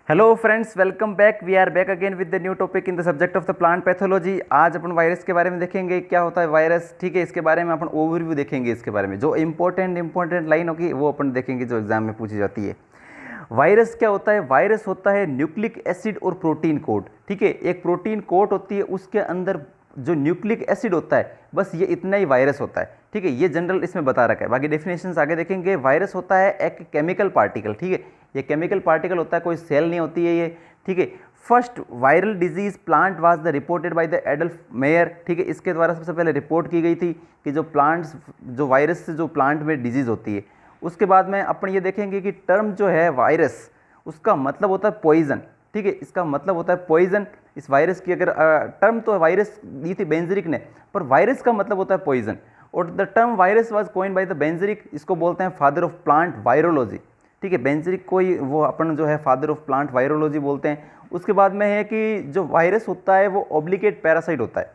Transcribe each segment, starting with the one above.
Hello friends, welcome back. We are back again with the new topic in the subject of the plant pathology. आज अपन virus के बारे में देखेंगे, क्या होता है वायरस। ठीक है, इसके बारे में अपन ओवरव्यू देखेंगे। इसके बारे में जो इंपॉर्टेंट लाइन होगी वो अपन देखेंगे, जो एग्जाम में पूछी जाती है। वायरस क्या होता है? वायरस होता है न्यूक्लिक एसिड और प्रोटीन कोड। ठीक है, एक प्रोटीन कोड होती है, उसके अंदर जो न्यूक्लिक एसिड होता है, बस ये इतना ही वायरस होता है। ठीक है, ये जनरल इसमें बता रखा है, बाकी डेफिनेशंस आगे देखेंगे। वायरस होता है एक केमिकल पार्टिकल। ठीक है, ये केमिकल पार्टिकल होता है, कोई सेल नहीं होती है ये। ठीक है, first viral disease plant was the reported by the Adolf mayor. ठीक है, इसके द्वारा सबसे पहले रिपोर्ट की गई थी कि जो वायरस से जो प्लांट में डिजीज होती है। उसके बाद में अपन ये देखेंगे कि टर्म जो है वायरस, उसका मतलब होता है पॉइजन। ठीक है, इसका मतलब होता है पॉइजन। इस वायरस की अगर टर्म तो वायरस दी थी बेंजरिक ने, पर वायरस का मतलब होता है पॉइजन। और the term virus was coined by the Beijerinck. इसको बोलते हैं फादर ऑफ प्लांट वायरोलॉजी। ठीक है, बेंजरिक को ही वो अपन जो है फादर ऑफ प्लांट वायरोलॉजी बोलते हैं। उसके बाद में है कि जो वायरस होता है वो ऑब्लिगेट पैरासाइट होता है।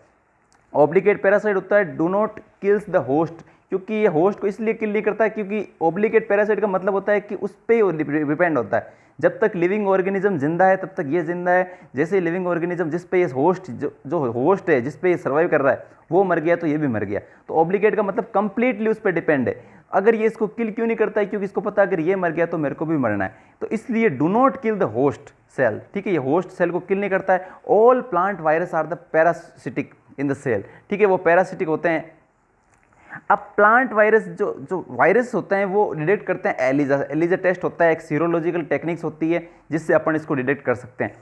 ऑब्लिगेट पैरासाइट होता है, do not kills the host. क्योंकि ये होस्ट को इसलिए किल नहीं करता है क्योंकि ऑब्लिगेट पैरासाइट का मतलब होता है कि उस पर डिपेंड होता है। जब तक लिविंग ऑर्गेनिज्म जिंदा है तब तक ये जिंदा है। जैसे लिविंग ऑर्गेनिज्म जिस पे ये होस्ट जो होस्ट है, जिस पे ये सर्वाइव कर रहा है, वो मर गया तो ये भी मर गया। तो ऑब्लिगेट का मतलब कंप्लीटली उस पर डिपेंड है। अगर ये इसको किल क्यों नहीं करता है? क्योंकि इसको पता है अगर ये मर गया तो मेरे को भी मरना है। तो इसलिए do not kill the host cell. ठीक है, ये होस्ट सेल को किल नहीं करता है। All plant virus are the parasitic in the cell. ठीक है, वो पैरासिटिक होते हैं। अब प्लांट वायरस जो जो वायरस होते हैं वो डिटेक्ट करते हैं एलिजा। एलिजा टेस्ट होता है, एक सीरोलॉजिकल टेक्निक्स होती है जिससे अपन इसको डिटेक्ट कर सकते हैं।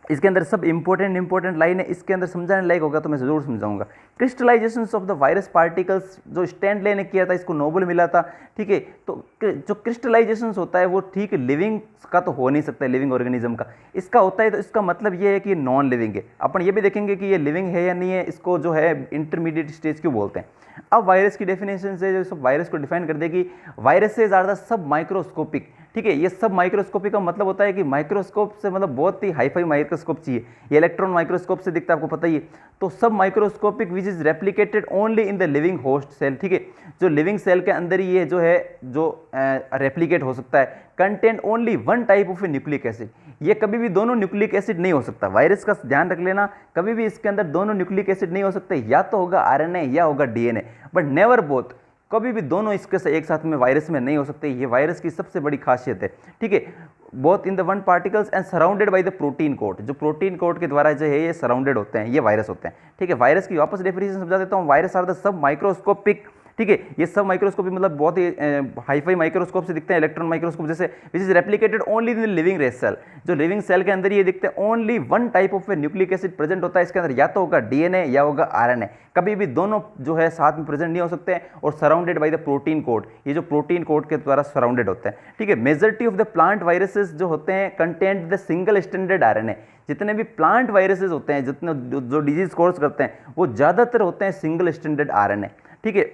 इसके अंदर सब इंपॉर्टेंट लाइन है, इसके अंदर समझाने लायक होगा तो मैं जरूर समझाऊंगा। Crystallisation of the virus particles, जो स्टैंडले ने किया था, इसको नोबेल मिला था। ठीक है, तो जो क्रिस्टलाइजेशन होता है वो ठीक लिविंग का तो हो नहीं सकता, लिविंग ऑर्गेनिज्म का। इसका होता है तो इसका मतलब ये है कि ये नॉन लिविंग है। अपन ये भी देखेंगे कि ये लिविंग है या नहीं है, इसको जो है इंटरमीडिएट स्टेज क्यों बोलते हैं। अब वायरस की डेफिनेशन से जो सब वायरस को डिफाइन कर देगी, viruses are the sub microscopic. ठीक है, ये सब माइक्रोस्कोपिक का मतलब होता है कि माइक्रोस्कोप से मतलब बहुत ही हाईफाई माइक्रोस्कोप चाहिए। ये इलेक्ट्रॉन माइक्रोस्कोप से दिखता है, आपको पता ही है। तो sub microscopic which is replicated only in the living host cell. ठीक है, जो लिविंग सेल के अंदर ही ये जो है जो रेप्लिकेट हो सकता है। Content only one type of a nucleic acid. ये कभी भी दोनों न्यूक्लिक एसिड नहीं हो सकता। वायरस का ध्यान रख लेना, कभी भी इसके अंदर दोनों न्यूक्लिक एसिड नहीं हो सकते। या तो होगा आरएनए या होगा डीएनए, बट नेवर बोथ। कभी भी दोनों इसके से एक साथ में वायरस में नहीं हो सकते। ये वायरस की सबसे बड़ी खासियत है। ठीक है, both in the one particles and surrounded by the protein coat. जो प्रोटीन कोट के द्वारा जो है ये सराउंडेड होते हैं, ये वायरस होते हैं। ठीक है, वायरस की वापस डेफिनेशन समझा देता हूँ। Virus are the sub microscopic. ठीक है, ये सब माइक्रोस्कोपी मतलब बहुत ही हाईफाई माइक्रोस्कोप से दिखते हैं, इलेक्ट्रॉन माइक्रोस्कोप जैसे, which is replicated only in the living race cell. जो लिविंग सेल के अंदर ये दिखते हैं, only one type of a nucleic acid present होता है इसके अंदर। या तो होगा डीएनए या होगा आरएनए, कभी भी दोनों जो है साथ में प्रेजेंट नहीं हो सकते। और surrounded by the protein code, ये जो प्रोटीन कोड के द्वारा सराउंडेड होते हैं। ठीक है, majority of the plant viruses जो होते हैं content the single standard RNA. जितने भी प्लांट वायरसेस होते हैं, जितने जो डिजीज कॉज करते हैं, वो ज्यादातर होते हैं सिंगल स्टैंडर्ड आरएनए। ठीक है,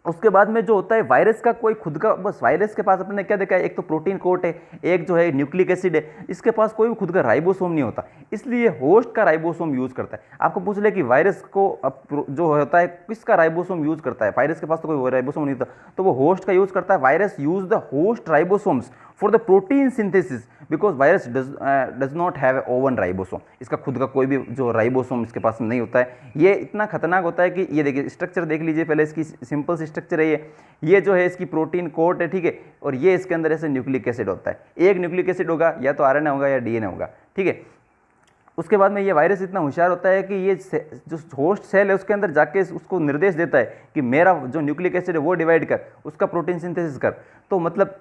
उसके बाद में जो होता है वायरस का कोई खुद का, बस वायरस के पास अपने क्या देखा है, एक तो प्रोटीन कोट है, एक जो है न्यूक्लिक एसिड है। इसके पास कोई भी खुद का राइबोसोम नहीं होता, इसलिए होस्ट का राइबोसोम यूज करता है। आपको पूछ ले कि वायरस को जो होता है किसका राइबोसोम यूज करता है, वायरस के पास तो कोई राइबोसोम नहीं होता, तो वो होस्ट का यूज करता है। Virus use the host ribosomes for the protein synthesis because virus does not have oven ribosome. इसका खुद का कोई भी जो राइबोसोम इसके पास नहीं होता है। ये इतना खतरनाक होता है कि ये देखिए स्ट्रक्चर देख लीजिए पहले, इसकी सिंपल सी स्ट्रक्चर है ये जो है इसकी प्रोटीन कोट है। ठीक है, और ये इसके अंदर ऐसे न्यूक्लिक एसिड होता है। एक न्यूक्लिक एसिड होगा, या तो आरएनए होगा या डीएनए होगा। ठीक है, उसके बाद में ये वायरस इतना होशियार होता है कि ये जो होस्ट सेल है उसके अंदर जाके उसको निर्देश देता है कि मेरा जो न्यूक्लिक एसिड है वो डिवाइड कर, उसका प्रोटीन सिंथेसिस कर। तो मतलब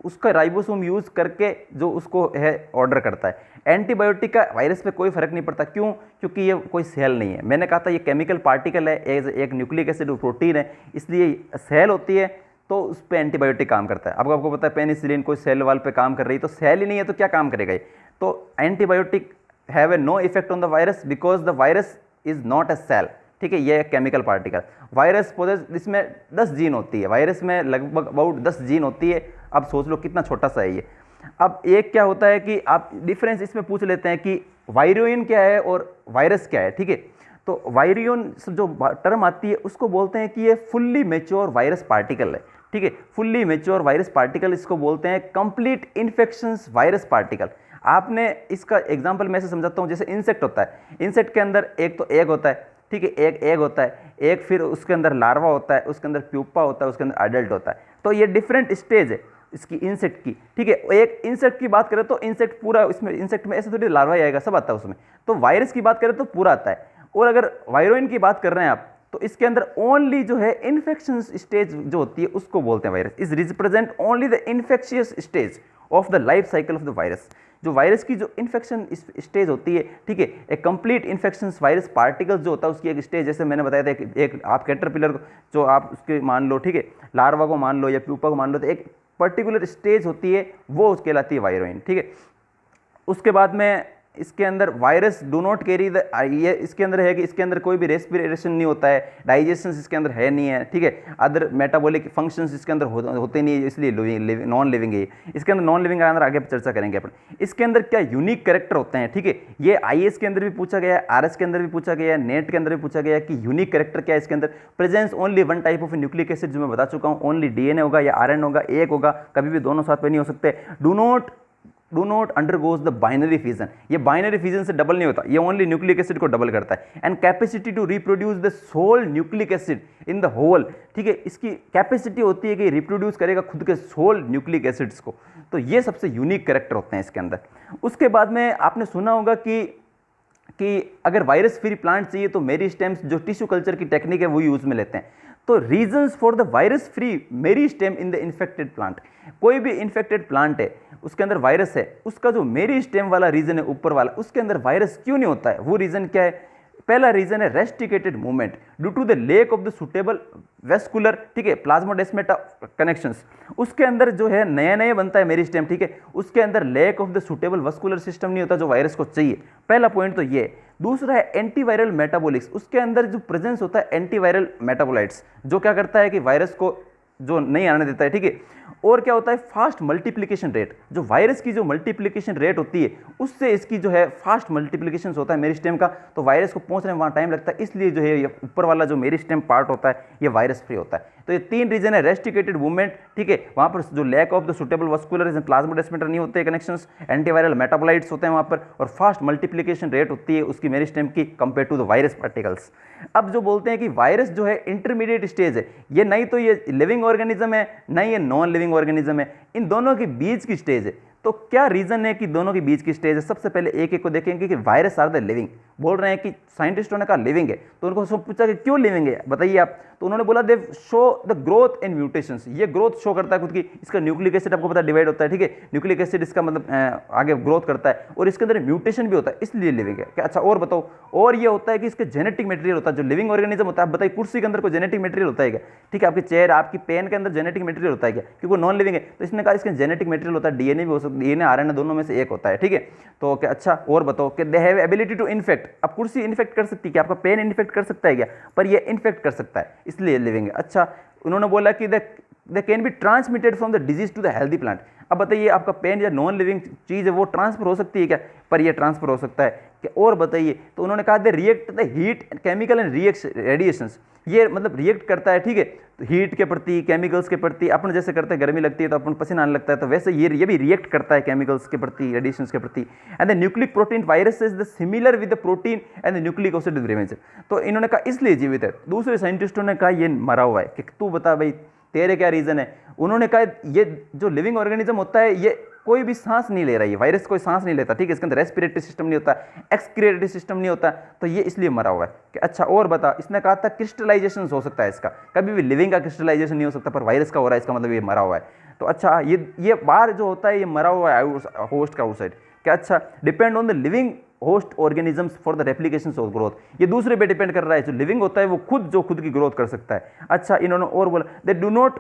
उसका राइबोसोम यूज करके जो उसको है ऑर्डर करता है। एंटीबायोटिक का वायरस पे कोई फर्क नहीं पड़ता, क्यों? क्योंकि ये कोई सेल नहीं है। मैंने कहा था ये केमिकल पार्टिकल है, एक न्यूक्लिक एसिड प्रोटीन है, इसलिए सेल होती है तो उस पर एंटीबायोटिक काम करता है। अब आपको पता है पेनिसिलिन कोई सेल वाल पे काम कर रही है, तो सेल ही नहीं है तो क्या काम करेगा ये? तो antibiotic have a no effect on the virus because the virus is not a cell. ठीक है, ये केमिकल पार्टिकल। वायरस पोजेस, इसमें 10 जीन होती है, वायरस में लगभग अबाउट 10 जीन होती है। अब सोच लो कितना छोटा सा है ये। अब एक क्या होता है कि आप डिफरेंस इसमें पूछ लेते हैं कि वायरियोन क्या है और वायरस क्या है। ठीक है, तो वायरियोन जो टर्म आती है उसको बोलते हैं कि ये फुल्ली मेच्योर वायरस पार्टिकल है। ठीक है। फुल्ली मेच्योर वायरस पार्टिकल इसको बोलते हैं कंप्लीट इन्फेक्शंस वायरस पार्टिकल। आपने इसका एग्जांपल मैं से समझाता हूँ, जैसे इंसेक्ट होता है, इंसेक्ट के अंदर एक तो एग होता है, ठीक है, एक एग होता है, एक फिर उसके अंदर लार्वा होता है, उसके अंदर प्यूपा होता है, उसके अंदर अडल्ट होता है। तो ये डिफरेंट स्टेज है इसकी इंसेक्ट की, ठीक है। एक इंसेक्ट की बात करें तो इंसेक्ट पूरा, इसमें इंसेक्ट में ऐसे थोड़ी लार्वा आएगा, सब आता है उसमें। तो वायरस की बात करें तो पूरा आता है। और अगर वायरोइन की बात कर रहे हैं आप, तो इसके अंदर ओनली जो है इन्फेक्शन स्टेज जो होती है उसको बोलते हैं virus. Is represent only the infectious stage of the life cycle of the virus. जो वायरस की जो इन्फेक्शन स्टेज होती है, ठीक है, एक कंप्लीट इन्फेक्शन वायरस पार्टिकल्स जो होता है उसकी एक स्टेज, जैसे मैंने बताया था एक आप कैटरपिलर को जो आप उसके मान लो, ठीक है, लार्वा को मान लो या प्यूपा को मान लो, तो एक पर्टिकुलर स्टेज होती है वो कहलाती है वायरोइन, ठीक है। उसके बाद में इसके अंदर virus do not carry the, ये इसके अंदर है कि इसके अंदर कोई भी रेस्पिरेशन नहीं होता है, डाइजेशन इसके अंदर है नहीं है, ठीक है। अदर मेटाबॉलिक फंक्शंस इसके अंदर होते नहीं है, इसलिए नॉन लिविंग है। इसके अंदर नॉन लिविंग के अंदर आगे चर्चा करेंगे अपन। इसके अंदर क्या यूनिक कैरेक्टर होते हैं, ठीक है। ये IAS के अंदर भी पूछा गया है, RS के अंदर भी पूछा गया है, नेट के अंदर भी पूछा गया है कि यूनिक कैरेक्टर क्या है इसके अंदर। Presence only one type of nucleic acid, जो मैं बता चुका हूँ, ओनली DNA होगा या RNA होगा, एक होगा, कभी भी दोनों साथ में नहीं हो सकते। Do not undergoes the binary fission, ये बाइनरी फिजन से डबल नहीं होता, ये ओनली न्यूक्लिक एसिड को डबल करता है। And capacity to reproduce the sole nucleic acid in the whole, ठीक है, इसकी कैपेसिटी होती है कि रिप्रोड्यूस करेगा खुद के सोल न्यूक्लिक एसिड्स को। तो ये सबसे यूनिक कैरेक्टर होते हैं इसके अंदर। उसके बाद में आपने सुना होगा कि अगर वायरस फ्री प्लांट चाहिए तो मेरिस्टेम्स जो टिश्यू कल्चर की टेक्निक है वो यूज में लेते हैं। तो reasons for the virus free meristem in the infected plant, कोई भी इन्फेक्टेड प्लांट है उसके अंदर वायरस है, उसका जो मेरिस्टेम वाला रीजन है ऊपर वाला, उसके अंदर वायरस क्यों नहीं होता है, वो रीजन क्या है? पहला रीजन है restricted movement due to the lack of the suitable vascular, ठीक है, प्लाज्मोडेस्माटा कनेक्शंस। उसके अंदर जो है नया नया बनता है मेरिस्टेम, ठीक है, उसके अंदर lake of the suitable vascular system नहीं होता जो वायरस को चाहिए। पहला पॉइंट तो ये है। दूसरा है एंटीवायरल मेटाबॉलिक्स, उसके अंदर जो प्रेजेंस होता है एंटीवायरल मेटाबोलाइट्स, जो क्या करता है कि वायरस को जो नहीं आने देता है, ठीक है। और क्या होता है? फास्ट मल्टीप्लिकेशन रेट, जो वायरस की जो मल्टीप्लिकेशन रेट होती है उससे इसकी जो है फास्ट मल्टीप्लिकेशन होता है मेरिस्टेम का, तो वायरस को पहुंचने में वहाँ टाइम लगता है, इसलिए जो है ये ऊपर वाला जो मेरिस्टेम पार्ट होता है ये वायरस फ्री होता है। तो ये तीन रीजन है, रेस्ट्रिकेटेड मूवमेंट, ठीक है, वहाँ पर जो lack of the suitable vascular plasmodesmata नहीं होते कनेक्शंस, एंटीवायरल मेटाबोलाइट्स होते हैं वहाँ पर, और फास्ट मल्टीप्लिकेशन रेट होती है उसकी मेरिस्टेम की compare to the virus particles. अब जो बोलते हैं कि वायरस जो है इंटरमीडिएट स्टेज है, ये नहीं तो ये लिविंग ऑर्गेनिज्म है, नहीं ये नॉन लिविंग ऑर्गेनिज्म है, इन दोनों के बीच की स्टेज है। तो क्या रीजन है कि दोनों के बीच की स्टेज है? सबसे पहले एक एक को देखेंगे कि वायरस आर द लिविंग, बोल रहे हैं कि साइंटिस्टों ने कहा लिविंग है, तो उनको सब पूछा कि क्यों लिविंग है बताइए आप, तो उन्होंने बोला दे show the growth in mutations, ये ग्रोथ शो करता है खुद की, इसका न्यूक्लिक एसिड आपको पता डिवाइड होता है, ठीक है, न्यूक्लिक एसिड इसका मतलब आगे ग्रोथ करता है, और इसके अंदर म्यूटेशन भी होता है, इसलिए लिविंग है। क्या अच्छा और बताओ, और ये होता है कि इसके जेनेटिक मटेरियल होता है, जो लिविंग ऑर्गेनिज्म होता है, आप बताइए कुर्सी के अंदर कोई जेनेटिक मटेरियल होता है क्या? ठीक है, आपकी चेयर आपकी पेन के अंदर जेनेटिक मटेरियल होता है क्या? क्योंकि वो नॉन लिविंग है, तो इसने कहा इसके जेनेटिक मटेरियल होता है, डीएनए भी हो सकता है, डीएनए आरएनए दोनों में से एक होता है, ठीक है। तो क्या अच्छा और बताओ कि they have ability to infect, अब कुर्सी इन्फेक्ट कर सकती है क्या? आपका पेन इन्फेक्ट कर सकता है क्या? पर ये इन्फेक्ट कर सकता है, इसलिए लिविंग है। अच्छा उन्होंने बोला कि they can be transmitted from the disease to the healthy plant. अब बताइए आपका पेन या नॉन लिविंग चीज़ है वो ट्रांसफर हो सकती है क्या? पर ये ट्रांसफर हो सकता है। और बताइए, तो उन्होंने कहा they react the heat chemical and radiations, ये मतलब रिएक्ट करता है, ठीक है, तो हीट के प्रति केमिकल्स के प्रति, अपन जैसे करते हैं गर्मी लगती है तो अपन पसीना आने लगता है, तो वैसे ये भी रिएक्ट करता है केमिकल्स के प्रति, रेडिएशंस के प्रति। And the nucleic protein virus is the similar with the protein and the nucleic acid remains. तो इन्होंने कहा इसलिए जीवित है। दूसरे साइंटिस्टों ने कहा ये मरा हुआ है, कि तू बता भाई तेरे क्या रीजन है? उन्होंने कहा ये जो लिविंग ऑर्गेनिज्म होता है ये कोई भी सांस नहीं ले रहा है, ये वायरस कोई सांस नहीं लेता, ठीक है, इसके अंदर रेस्पिरेटरी सिस्टम नहीं होता, एक्सक्रिएटरी सिस्टम नहीं होता, तो ये इसलिए मरा हुआ है। कि अच्छा और बता, इसने कहा था क्रिस्टलाइजेशन हो सकता है इसका, कभी भी लिविंग का क्रिस्टलाइजेशन नहीं हो सकता, पर वायरस का हो रहा है, इसका मतलब ये मरा हुआ है। तो अच्छा ये बाहर जो होता है ये मरा हुआ है होस्ट का आउटसाइड। क्या अच्छा depend on the living host organisms for the replication of growth, ये दूसरे पे डिपेंड कर रहा है, जो लिविंग होता है वो खुद की ग्रोथ कर सकता है। अच्छा इन्होंने और बोला they do not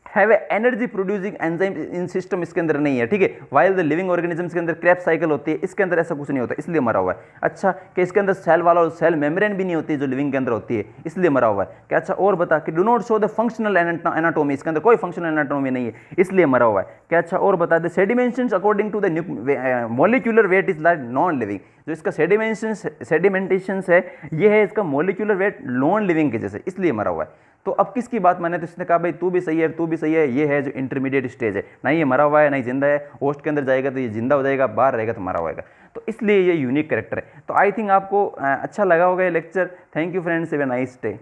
have a energy producing enzyme in system, इसके अंदर नहीं है, ठीक है, वाइल द लिविंग ऑर्गेनिजम्स के अंदर क्रेब्स साइकिल होती है, इसके अंदर ऐसा कुछ नहीं होता, इसलिए मरा हुआ है। अच्छा कि इसके अंदर सेल वाला सेल मेम्ब्रेन भी नहीं होती जो लिविंग के अंदर होती है, इसलिए मरा हुआ है। क्या अच्छा और बता कि do not show the functional anatomy, इसके अंदर कोई फंक्शनल एनाटॉमी नहीं है, इसलिए मरा हुआ है। क्या अच्छा और बता the sedimentations according to the molecular weight is like non living, जो इसका सेडिमेंटेशंस है ये है इसका मॉलिक्यूलर वेट नॉन लिविंग के जैसे, इसलिए मरा हुआ है। तो अब किसकी बात माने, तो इसने कहा भाई तू भी सही है, तू भी सही है, ये है जो इंटरमीडिएट स्टेज है, ना ये मरा हुआ है ना ही जिंदा है, होस्ट के अंदर जाएगा तो ये जिंदा हो जाएगा, बाहर रहेगा तो मरा हुआ है। तो इसलिए ये यूनिक कैरेक्टर है। तो आई थिंक आपको अच्छा लगा होगा ये lecture. Thank you friends, have a nice day.